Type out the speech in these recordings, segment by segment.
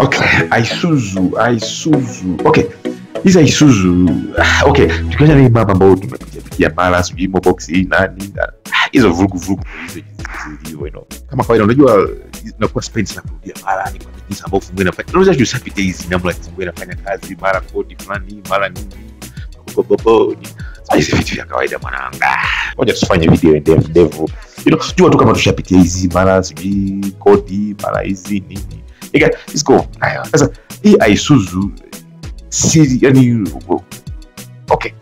Okay, ISUZU. Okay. These are ISUZU. Okay, tukianza na mambo ambayo tumepitia mara sijui mobox hii nani hizo vurugu hizo kama kawaida unajua inakuwa spends na kurudia mara ni kwa jinsi ambavyo fungu inafanya. Unaweza kusapitia hizi namna fungu inafanya kazi mara kodi fulani mara nini. Hizi vitu vya kawaida mwanangu. Ngoja tusifanye video endeavor. Jua tu kama tushapitia hizi mara sijui kodi mara hizi nini. Let's go. Sasa hii ISUZU si yani okay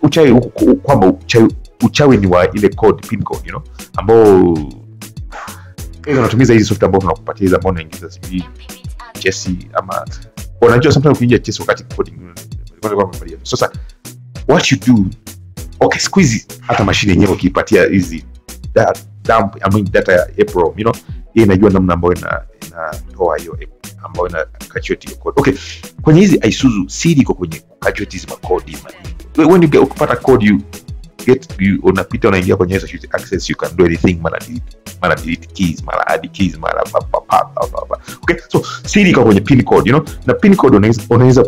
uchawi ni wa ile code pin code ambao unatumiza hizi software ambazo tunakupatia hizo ambao unaingiza sijui chesi ama unajua sometimes ukiingia chesi wakati coding sasa what you do okay squeeze hata machine yenyewe ukipatia hizi data ya April yeye inajua namna ambayo inatoa hiyo ambayo ina calculate hiyo code. Okay, kwenye hizi ISUZU siri iko kwenye calculate hizi code. When you ukipata code you unapita unaingia kwenye hizo access you can do anything mara delete keys mara add keys mara okay, so siri iko kwenye pin code na pin code unaweza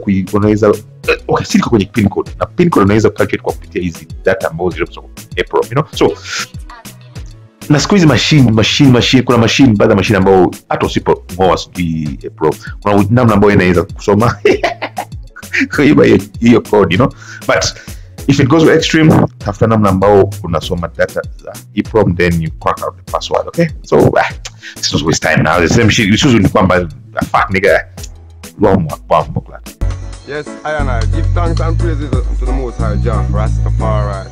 okay siri iko kwenye pin code na pin code unaweza calculate kwa kupitia hizi data ambazo zilizo April so na siku hizi machine kuna machine baadhi ya machine ambao hata usipo ngoa sijui April kuna namna ambayo inaweza kusoma hiyo code but if it goes to extreme after namna ambao unasoma data za April then you crack out the password. Okay, so this was waste time now. The same shit ISUZU ni kwamba fuck nigga long one. Yes, I give thanks and praises to the Most High Jah Rastafari.